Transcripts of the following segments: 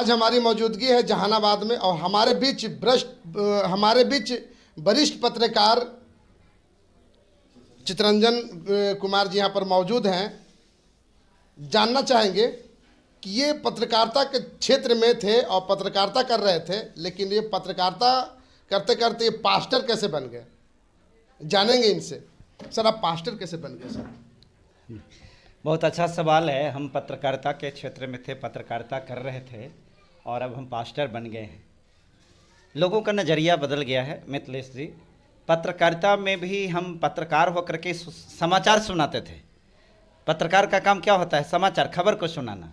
आज हमारी मौजूदगी है जहानाबाद में और हमारे बीच वरिष्ठ पत्रकार चितरंजन कुमार जी यहाँ पर मौजूद हैं। जानना चाहेंगे कि ये पत्रकारिता के क्षेत्र में थे और पत्रकारिता कर रहे थे, लेकिन ये पत्रकारिता करते करते ये पास्टर कैसे बन गए, जानेंगे इनसे। सर, आप पास्टर कैसे बन गए सर? बहुत अच्छा सवाल है। हम पत्रकारिता के क्षेत्र में थे, पत्रकारिता कर रहे थे और अब हम पास्टर बन गए हैं। लोगों का नज़रिया बदल गया है मिथिलेश जी। पत्रकारिता में भी हम पत्रकार होकर के समाचार सुनाते थे। पत्रकार का काम क्या होता है? समाचार, खबर को सुनाना।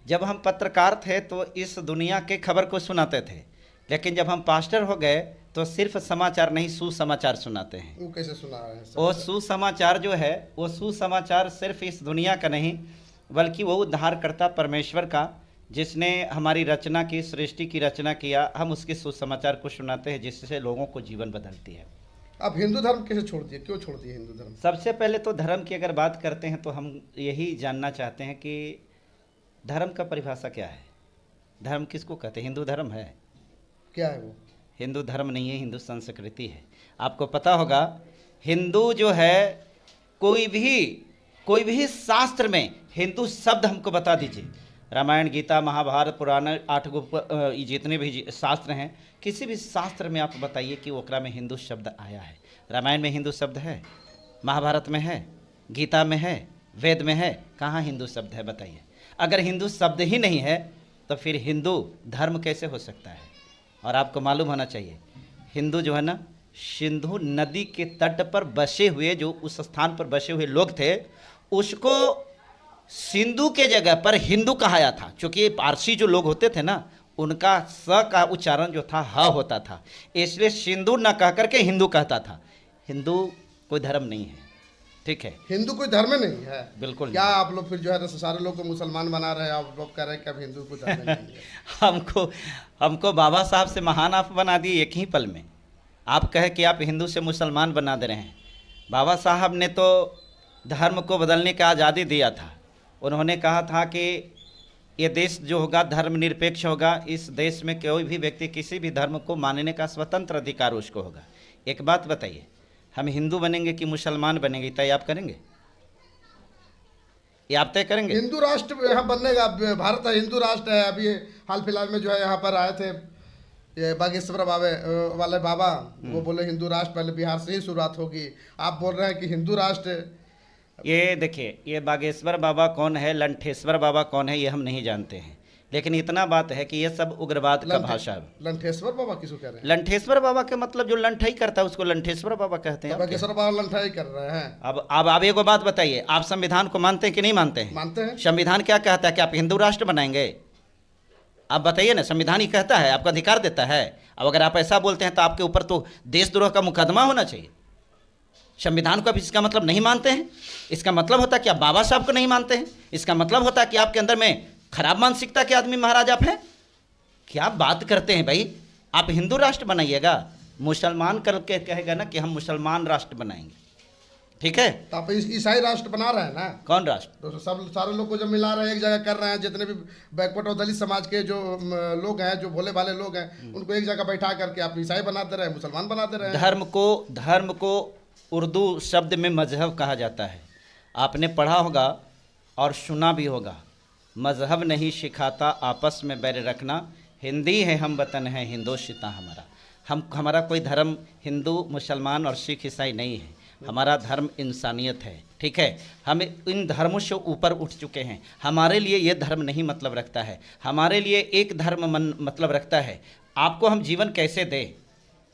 जब हम पत्रकार थे तो इस दुनिया के खबर को सुनाते थे, लेकिन जब हम पास्टर हो गए तो सिर्फ समाचार नहीं, सुसमाचार सुनाते हैं। वो कैसे सुना रहे हैं? वो सुसमाचार जो है, वो सुसमाचार सिर्फ इस दुनिया का नहीं, बल्कि वो उद्धारकर्ता परमेश्वर का, जिसने हमारी रचना की, सृष्टि की रचना किया, हम उसके सुसमाचार को सुनाते हैं, जिससे लोगों को जीवन बदलती है। आप हिंदू धर्म कैसे छोड़ दिए, क्यों छोड़ दिए हिंदू धर्म? सबसे पहले तो धर्म की अगर बात करते हैं तो हम यही जानना चाहते हैं कि धर्म का परिभाषा क्या है। धर्म किसको कहते हैं? हिंदू धर्म है? क्या है वो? हिंदू धर्म नहीं है, हिंदू संस्कृति है। आपको पता होगा, हिंदू जो है, कोई भी शास्त्र में हिंदू शब्द हमको बता दीजिए। रामायण, गीता, महाभारत, पुराण, 8 जितने भी शास्त्र हैं, किसी भी शास्त्र में आप बताइए कि ओकरा में हिंदू शब्द आया है। रामायण में हिंदू शब्द है? महाभारत में है? गीता में है? वेद में है? कहाँ हिंदू शब्द है बताइए। अगर हिंदू शब्द ही नहीं है तो फिर हिंदू धर्म कैसे हो सकता है? और आपको मालूम होना चाहिए, हिंदू जो है ना, सिंधु नदी के तट पर बसे हुए, जो उस स्थान पर बसे हुए लोग थे, उसको सिंधु के जगह पर हिंदू कहाया था। क्योंकि पारसी जो लोग होते थे ना, उनका स का उच्चारण जो था ह होता था, इसलिए सिंधु न कह करके हिंदू कहता था। हिंदू कोई धर्म नहीं है, ठीक है? हिंदू कोई धर्म नहीं है, बिल्कुल। क्या आप लोग फिर जो है सारे लोग को मुसलमान बना रहे हैं? आप लोग कह रहे हैं कि अब हिंदू कोई धर्म नहीं है। हमको बाबा साहब से महान आप बना दिए एक ही पल में। आप कहे कि आप हिंदू से मुसलमान बना दे रहे हैं। बाबा साहब ने तो धर्म को बदलने का आज़ादी दिया था। उन्होंने कहा था कि ये देश जो होगा धर्मनिरपेक्ष होगा। इस देश में कोई भी व्यक्ति किसी भी धर्म को मानने का स्वतंत्र अधिकार उसको होगा। एक बात बताइए, हम हिंदू बनेंगे कि मुसलमान बनेंगे, तय आप करेंगे? ये आप तय करेंगे? हिंदू राष्ट्र यहाँ बनने का, भारत हिंदू राष्ट्र है। अभी हाल फिलहाल में जो है यहाँ पर आए थे ये बागेश्वर वाले बाबा, वो बोले हिंदू राष्ट्र पहले बिहार से ही शुरुआत होगी। आप बोल रहे हैं कि हिंदू राष्ट्र। ये देखिए, ये बागेश्वर बाबा कौन है, लंठेश्वर बाबा कौन है, ये हम नहीं जानते हैं, लेकिन इतना बात है कि ये सब उग्रवाद का भाषा है। लंठेश्वर बाबा किसको कह रहे हैं? लंठेश्वर बाबा के मतलब जो लंठाई करता है उसको लंठेश्वर बाबा कहते हैं। बागेश्वर बाबा लंठाई कर रहे हैं। अब आप एक बात बताइए, आप संविधान को मानते हैं कि नहीं मानते हैं? मानते हैं। संविधान क्या कहता है कि आप हिंदू राष्ट्र बनाएंगे? आप बताइए ना, संविधान ही कहता है, आपको अधिकार देता है। अब अगर आप ऐसा बोलते हैं तो आपके ऊपर तो देशद्रोह का मुकदमा होना चाहिए। संविधान को आप इसका मतलब नहीं मानते हैं, इसका मतलब होता है कि आप बाबा साहब को नहीं मानते हैं, इसका मतलब होता है कि आपके अंदर में खराब मानसिकता के आदमी महाराज आप हैं। क्या बात करते हैं भाई? आप हिंदू राष्ट्र बनाइएगा, मुसलमान करके कहेगा ना कि हम मुसलमान राष्ट्र बनाएंगे, ठीक है? तो आप ईसाई राष्ट्र बना रहे हैं ना? कौन राष्ट्र? तो सब सारे लोग को जब मिला रहे हैं, एक जगह कर रहे हैं, जितने भी बैकवर्ड और दलित समाज के जो लोग हैं, जो भोले भाले लोग हैं, उनको एक जगह बैठा करके आप ईसाई बना दे रहे हैं, मुसलमान बना दे रहे हैं। धर्म को उर्दू शब्द में मजहब कहा जाता है। आपने पढ़ा होगा और सुना भी होगा, मजहब नहीं सिखाता आपस में बैर रखना, हिंदी है हम वतन है हिंदोशिता हमारा। हमारा कोई धर्म हिंदू, मुसलमान और सिख, ईसाई नहीं है। हमारा धर्म इंसानियत है, ठीक है? हम इन धर्मों से ऊपर उठ चुके हैं। हमारे लिए ये धर्म नहीं मतलब रखता है, हमारे लिए एक धर्म मतलब रखता है, आपको हम जीवन कैसे दें,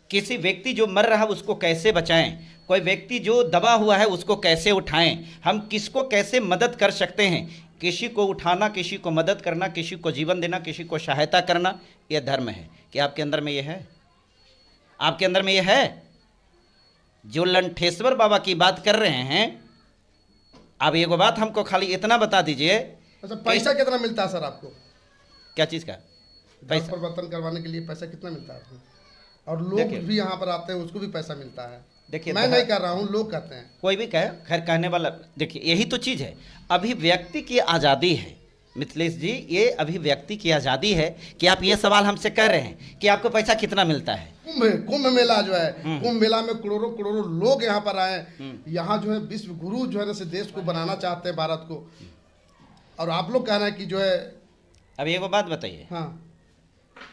किसी व्यक्ति जो मर रहा है उसको कैसे बचाएं, कोई व्यक्ति जो दबा हुआ है उसको कैसे उठाएं, हम किसको कैसे मदद कर सकते हैं। किसी को उठाना, किसी को मदद करना, किसी को जीवन देना, किसी को सहायता करना, यह धर्म है। क्या आपके अंदर में यह है? आपके अंदर में यह है? जो लंठेश्वर बाबा की बात कर रहे हैं, अब एक बात हमको खाली इतना बता दीजिए। अच्छा, पैसा कितना मिलता है सर आपको? क्या चीज़ का पैसा? परिवर्तन करवाने के लिए पैसा कितना मिलता है आपको? और लोग भी यहाँ पर आते हैं, उसको भी पैसा मिलता है। देखिए, मैं नहीं कर रहा हूँ, लोग कहते हैं। कोई भी कहे, खैर कहने वाला। देखिए, यही तो चीज़ है। अभी व्यक्ति की आज़ादी है। मिथिलेश जी, ये अभिव्यक्ति की आज़ादी है कि आप ये सवाल हमसे कर रहे हैं कि आपको पैसा कितना मिलता है। कुंभ मेला जो है, कुंभ मेला में करोड़ों करोड़ों लोग यहाँ पर आए, यहाँ जो है विश्व गुरु जो है ना से देश को बनाना चाहते हैं, भारत को, और आप लोग कह रहे हैं कि जो है। अब एक बात बताइए, हाँ,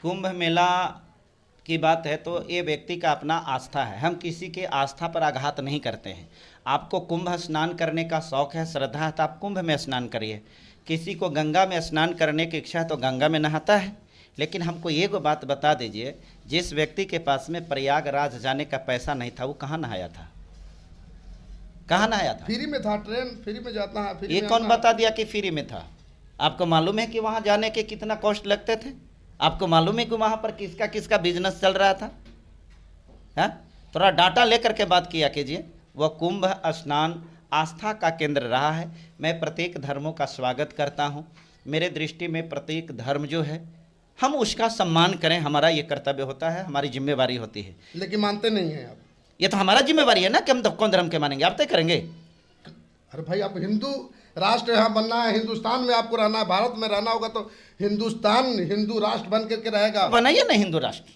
कुंभ मेला की बात है तो ये व्यक्ति का अपना आस्था है, हम किसी के आस्था पर आघात नहीं करते हैं। आपको कुंभ स्नान करने का शौक़ है, श्रद्धा है, तो आप कुंभ में स्नान करिए। किसी को गंगा में स्नान करने की इच्छा है तो गंगा में नहाता है। लेकिन हमको ये को बात बता दीजिए, जिस व्यक्ति के पास में प्रयागराज जाने का पैसा नहीं था वो कहाँ नहाया था? कहाँ नहाया था? फ्री में था, ट्रेन फ्री में जाता है, फ्री ये में कौन आना। बता दिया कि फ्री में था? आपको मालूम है कि वहाँ जाने के कितना कॉस्ट लगते थे? आपको मालूम है कि वहाँ पर किसका किसका बिजनेस चल रहा था? हाँ, थोड़ा डाटा लेकर के बात किया कीजिए। वह कुंभ स्नान आस्था का केंद्र रहा है। मैं प्रत्येक धर्मों का स्वागत करता हूँ। मेरे दृष्टि में प्रत्येक धर्म जो है हम उसका सम्मान करें, हमारा ये कर्तव्य होता है, हमारी जिम्मेवारी होती है। लेकिन मानते नहीं हैं आप। ये तो हमारा जिम्मेवारी है ना कि हम तो कौन धर्म के मानेंगे, आप तय करेंगे। अरे भाई, आप हिंदू राष्ट्र यहाँ बनना है, हिंदुस्तान में आपको रहना है, भारत में रहना होगा तो हिंदुस्तान हिंदू राष्ट्र बन करके रहेगा। बनाइए ना हिंदू राष्ट्र,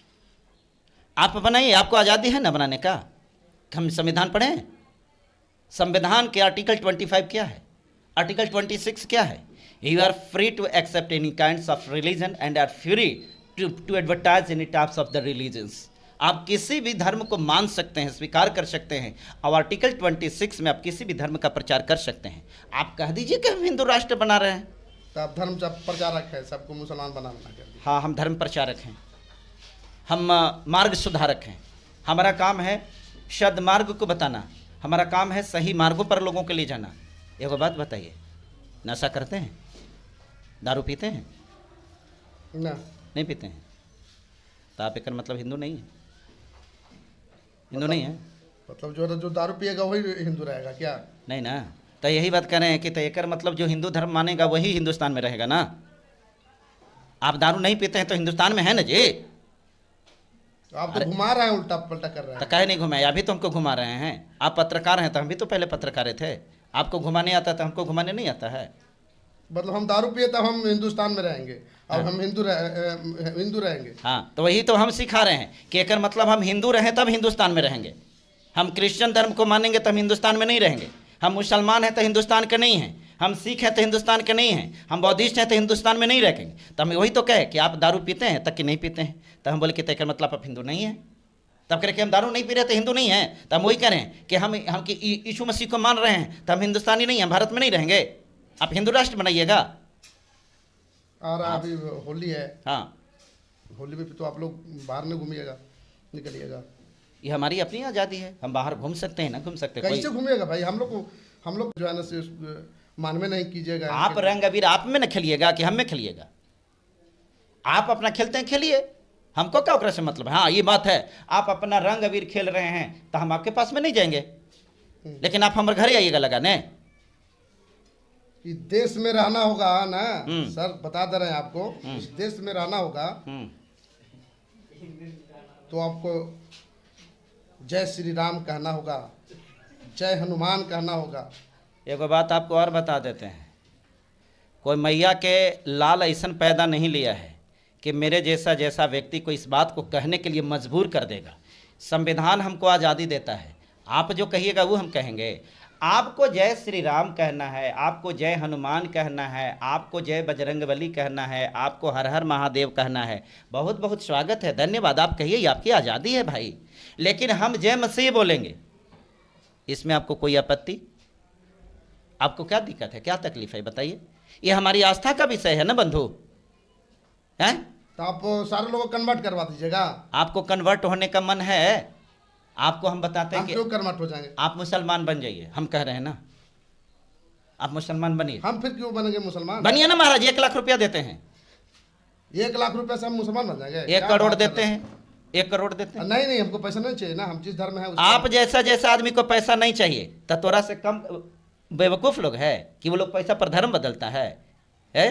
आप बनाइए, आपको आज़ादी है ना बनाने का। हम संविधान पढ़ें, संविधान के आर्टिकल 25 क्या है, आर्टिकल 26 क्या है? You are free to accept any kind of religion and are free to advertise any types of the religions. आप किसी भी धर्म को मान सकते हैं, स्वीकार कर सकते हैं, और आर्टिकल 26 में आप किसी भी धर्म का प्रचार कर सकते हैं। आप कह दीजिए कि हम हिंदू राष्ट्र बना रहे हैं, तो आप धर्म प्रचारक है, सबको मुसलमान बनाना कर दिया। हाँ, हम धर्म प्रचारक हैं, हम मार्ग सुधारक हैं। हमारा काम है सद्मार्ग को बताना, हमारा काम है सही मार्गों पर लोगों के ले जाना। एक बात बताइए, नशा करते हैं, दारू पीते हैं? ना, नहीं पीते हैं, तो आप एक मतलब हिंदू नहीं है, हिंदू नहीं है। मतलब जो दारू पिएगा वही हिंदू रहेगा क्या? नहीं ना, तो यही बात कर रहे हैं कि तो एक मतलब जो हिंदू धर्म मानेगा वही हिंदुस्तान में रहेगा ना। आप दारू नहीं पीते हैं तो हिंदुस्तान में है ना जी। आप तो घुमा रहे हैं, उल्टा पलटा कर रहे तो हैं। काहे नहीं घुमाए? अभी तो हमको घुमा रहे हैं। आप पत्रकार हैं तो हम भी तो पहले पत्रकार थे। आपको घुमाने आता तो हमको घुमाने नहीं आता है। मतलब हम दारू पिए तब हम हिंदुस्तान में रहेंगे, अब हम हिंदू रहेंगे। हाँ, तो वही तो हम सिखा रहे हैं कि एक मतलब हम हिंदू रहें तब हिंदुस्तान में रहेंगे। हम क्रिश्चियन धर्म को मानेंगे तब हिंदुस्तान में नहीं रहेंगे। हम मुसलमान हैं तो हिंदुस्तान के नहीं हैं। हम सिख हैं तो हिंदुस्तान के नहीं हैं। हम बौद्धिस्ट हैं तो हिंदुस्तान में नहीं रहेंगे। तो हम वही तो कहे कि आप दारू पीते हैं तक कि नहीं पीते हैं, तो हम बोले कि तय मतलब आप हिंदू नहीं हैं। तब कह कि हम दारू नहीं पी रहे तो हिंदू नहीं हैं। तो हम वही कह रहे हैं कि हम यीशु मसीह को मान रहे हैं तो हम हिंदुस्तानी नहीं हैं, भारत में नहीं रहेंगे। आप हिंदू राष्ट्र बनाइएगा। और अभी होली है, हाँ, होली में तो आप लोग बाहर नहीं घूमिएगा, निकलिएगा। ये हमारी अपनी आज़ादी है, हम बाहर घूम सकते हैं ना घूम सकते हैं। कैसे घूमिएगा भाई? हम लोग जो है ना से मानवे नहीं कीजिएगा। आप रंग अबीर आप में न खेलिएगा कि हम में खेलिएगा। आप अपना खेलते हैं, खेलिए, हमको क्या ओकरा से मतलब है। हाँ, ये बात है, आप अपना रंग अबीर खेल रहे हैं तो हम आपके पास में नहीं जाएंगे, लेकिन आप हमारे घर आइएगा लगाने। इस देश में रहना होगा ना सर, बता दे रहे हैं आपको, इस देश में रहना होगा तो आपको जय श्री राम कहना होगा, जय हनुमान कहना होगा। एक बात आपको और बता देते हैं, कोई मैया के लाल ऐसा पैदा नहीं लिया है कि मेरे जैसा व्यक्ति को इस बात को कहने के लिए मजबूर कर देगा। संविधान हमको आज़ादी देता है, आप जो कहिएगा वो हम कहेंगे। आपको जय श्री राम कहना है, आपको जय हनुमान कहना है, आपको जय बजरंगबली कहना है, आपको हर हर महादेव कहना है, बहुत बहुत स्वागत है, धन्यवाद, आप कहिए, ये आपकी आज़ादी है भाई। लेकिन हम जय मसीह बोलेंगे, इसमें आपको कोई आपत्ति? आपको क्या दिक्कत है, क्या तकलीफ है बताइए? ये हमारी आस्था का विषय है ना बंधु, हैं? तो आप सारे लोगों को कन्वर्ट करवा दीजिएगा। आपको कन्वर्ट होने का मन है, आपको हम बताते हैं हम कि क्यों कन्वर्ट हो जाएंगे? आप मुसलमान बन जाइए, हम कह रहे हैं ना, आप मुसलमान बनिए। हम फिर क्यों बनेंगे मुसलमान? बनिए ना महाराज, 1 लाख रुपया देते हैं। 1 लाख रुपए से हम मुसलमान बन जाएंगे? 1 करोड़ देते हैं, 1 करोड़ देते हैं। नहीं, हमको पैसा नहीं चाहिए ना, हम जिस धर्म है आप जैसा आदमी को पैसा नहीं चाहिए तो तोरा से कम बेवकूफ़ लोग है कि वो लोग पैसा पर धर्म बदलता है।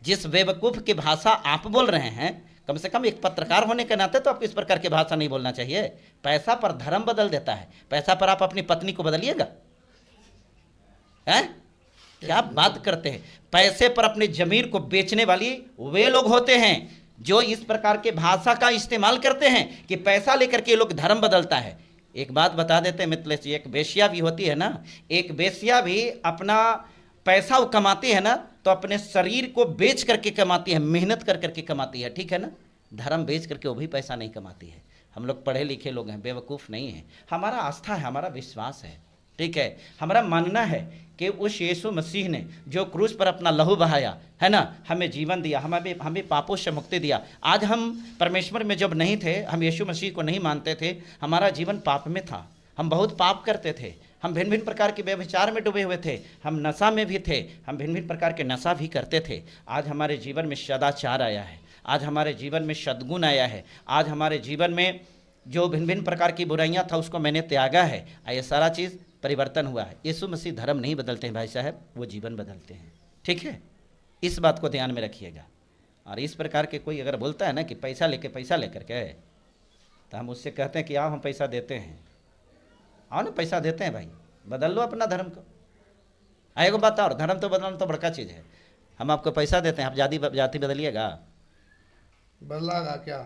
जिस बेवकूफ़ की भाषा आप बोल रहे हैं, कम से कम एक पत्रकार होने के नाते तो आप इस प्रकार की भाषा नहीं बोलना चाहिए। पैसा पर धर्म बदल देता है, पैसा पर आप अपनी पत्नी को बदलिएगा, हैं? क्या बात करते हैं। पैसे पर अपने जमीर को बेचने वाली वे लोग होते हैं जो इस प्रकार के भाषा का इस्तेमाल करते हैं कि पैसा लेकर के लोग धर्म बदलता है। एक बात बता देते हैं मित्लेश जी, एक वेश्या भी होती है ना, एक वेश्या भी अपना पैसा वो कमाती है ना तो अपने शरीर को बेच करके कमाती है, मेहनत कर करके कमाती है, ठीक है ना। धर्म बेच करके वो भी पैसा नहीं कमाती है। हम लोग पढ़े लिखे लोग हैं, बेवकूफ़ नहीं हैं। हमारा आस्था है, हमारा विश्वास है, ठीक है। हमारा मानना है कि उस यीशु मसीह ने जो क्रूस पर अपना लहू बहाया है ना, हमें जीवन दिया, हमें पापों से मुक्ति दिया। आज हम परमेश्वर में जब नहीं थे, हम यीशु मसीह को नहीं मानते थे, हमारा जीवन पाप में था, हम बहुत पाप करते थे, हम भिन्न भिन्न प्रकार के व्यभिचार में डूबे हुए थे, हम नशा में भी थे, हम भिन्न भिन्न प्रकार के नशा भी करते थे। आज हमारे जीवन में सदाचार आया है, आज हमारे जीवन में सद्गुण आया है, आज हमारे जीवन में जो भिन्न भिन्न प्रकार की बुराइयां था उसको मैंने त्यागा है। ये सारा चीज़ परिवर्तन हुआ है। यीशु मसीह धर्म नहीं बदलते हैं भाई साहब, वो जीवन बदलते हैं, ठीक है। इस बात को ध्यान में रखिएगा। और इस प्रकार के कोई अगर बोलता है ना कि पैसा लेकर के, तो हम उससे कहते हैं कि आओ हम पैसा देते हैं, आओ ना पैसा देते हैं भाई, बदल लो अपना धर्म को। आएगा बात, और धर्म तो बदलना तो बड़का चीज़ है। हम आपको पैसा देते हैं, आप जाति बदलिएगा? बदलागा क्या?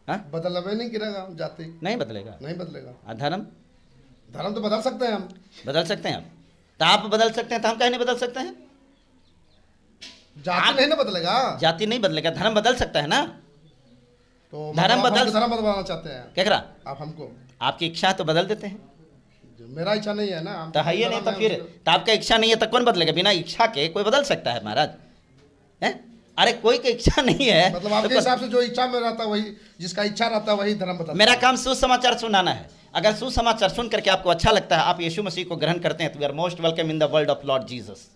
हाँ, बदलवे नहीं गिरेगा, जाति नहीं बदलेगा, नहीं बदलेगा। धर्म धर्म तो बदल सकते हैं हम, बदल सकते हैं आप, तो आप बदल सकते हैं, तो हम कहीं नहीं बदल सकते हैं। जाति नहीं ना बदलेगा, जाति नहीं बदलेगा, धर्म बदल सकता है ना। तो धर्म धर्म बदलवाना चाहते हैं क्या करा आप हमको? आपकी इच्छा है तो बदल देते हैं, मेरा इच्छा नहीं है ना, तो है ही नहीं, तो फिर तो आपका इच्छा नहीं है तो कौन बदलेगा? बिना इच्छा के कोई बदल सकता है महाराज? है, अरे कोई की इच्छा नहीं है, मतलब आपके हिसाब से जो इच्छा में रहता वही, जिसका इच्छा रहता वही धर्म बदलता। मेरा काम सुसमाचार सुनाना है। अगर सुसमाचार सुन करके आपको अच्छा लगता है, आप यीशु मसीह को ग्रहण करते हैं, तो we are most welcome in the world of Lord Jesus.